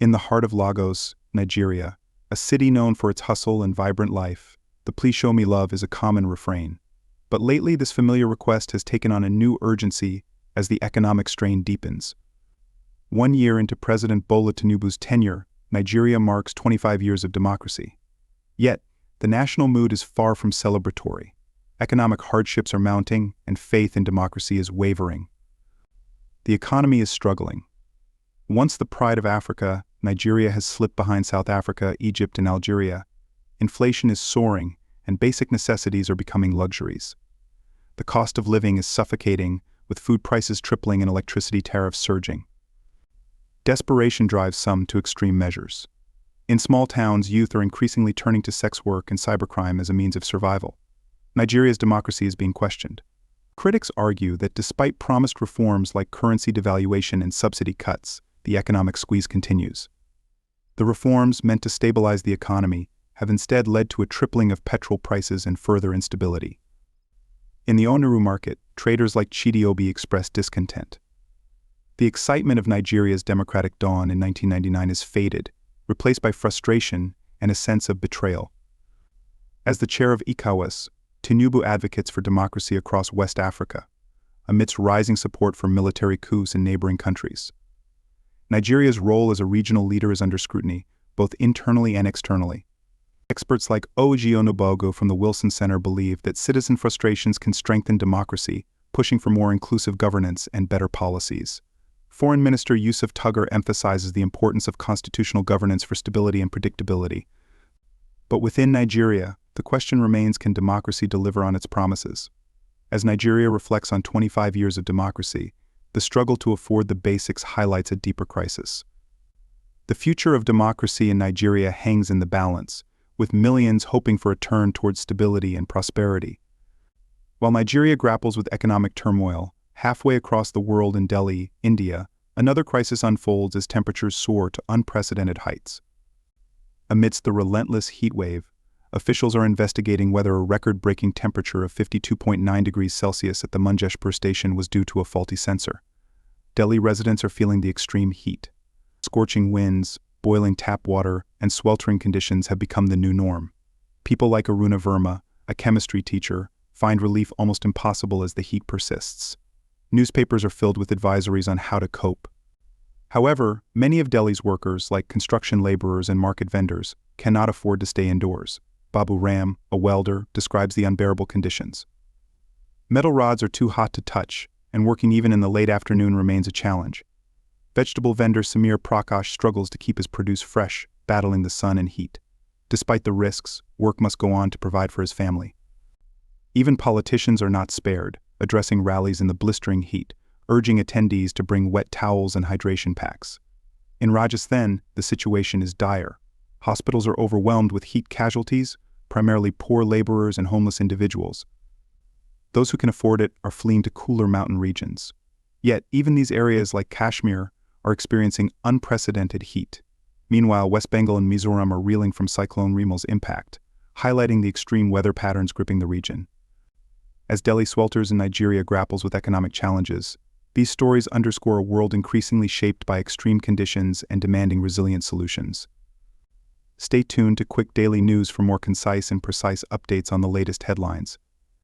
In the heart of Lagos, Nigeria, a city known for its hustle and vibrant life, the "please show me love" is a common refrain. But lately this familiar request has taken on a new urgency as the economic strain deepens. 1 year into President Bola Tinubu's tenure, Nigeria marks 25 years of democracy. Yet, the national mood is far from celebratory. Economic hardships are mounting, and faith in democracy is wavering. The economy is struggling. Once the pride of Africa, Nigeria has slipped behind South Africa, Egypt, and Algeria. Inflation is soaring, and basic necessities are becoming luxuries. The cost of living is suffocating, with food prices tripling and electricity tariffs surging. Desperation drives some to extreme measures. In small towns, youth are increasingly turning to sex work and cybercrime as a means of survival. Nigeria's democracy is being questioned. Critics argue that despite promised reforms like currency devaluation and subsidy cuts, the economic squeeze continues. The reforms, meant to stabilize the economy, have instead led to a tripling of petrol prices and further instability. In the Onuru market, traders like Chidi Obi expressed discontent. The excitement of Nigeria's democratic dawn in 1999 is faded, replaced by frustration and a sense of betrayal. As the chair of ECOWAS, Tinubu advocates for democracy across West Africa, amidst rising support for military coups in neighboring countries. Nigeria's role as a regional leader is under scrutiny, both internally and externally. Experts like Oji Onubogo from the Wilson Center believe that citizen frustrations can strengthen democracy, pushing for more inclusive governance and better policies. Foreign Minister Yusuf Tuggar emphasizes the importance of constitutional governance for stability and predictability. But within Nigeria, the question remains, can democracy deliver on its promises? As Nigeria reflects on 25 years of democracy, the struggle to afford the basics highlights a deeper crisis. The future of democracy in Nigeria hangs in the balance, with millions hoping for a turn towards stability and prosperity. While Nigeria grapples with economic turmoil, halfway across the world in Delhi, India, another crisis unfolds as temperatures soar to unprecedented heights. Amidst the relentless heatwave, officials are investigating whether a record-breaking temperature of 52.9 degrees Celsius at the Manjeshpur station was due to a faulty sensor. Delhi residents are feeling the extreme heat. Scorching winds, boiling tap water, and sweltering conditions have become the new norm. People like Aruna Verma, a chemistry teacher, find relief almost impossible as the heat persists. Newspapers are filled with advisories on how to cope. However, many of Delhi's workers, like construction laborers and market vendors, cannot afford to stay indoors. Babu Ram, a welder, describes the unbearable conditions. Metal rods are too hot to touch, and working even in the late afternoon remains a challenge. Vegetable vendor Samir Prakash struggles to keep his produce fresh, battling the sun and heat. Despite the risks, work must go on to provide for his family. Even politicians are not spared, addressing rallies in the blistering heat, urging attendees to bring wet towels and hydration packs. In Rajasthan, the situation is dire. Hospitals are overwhelmed with heat casualties, primarily poor laborers and homeless individuals. Those who can afford it are fleeing to cooler mountain regions. Yet, even these areas like Kashmir are experiencing unprecedented heat. Meanwhile, West Bengal and Mizoram are reeling from Cyclone Remal's impact, highlighting the extreme weather patterns gripping the region. As Delhi swelters and Nigeria grapples with economic challenges, these stories underscore a world increasingly shaped by extreme conditions and demanding resilient solutions. Stay tuned to Quick Daily News for more concise and precise updates on the latest headlines.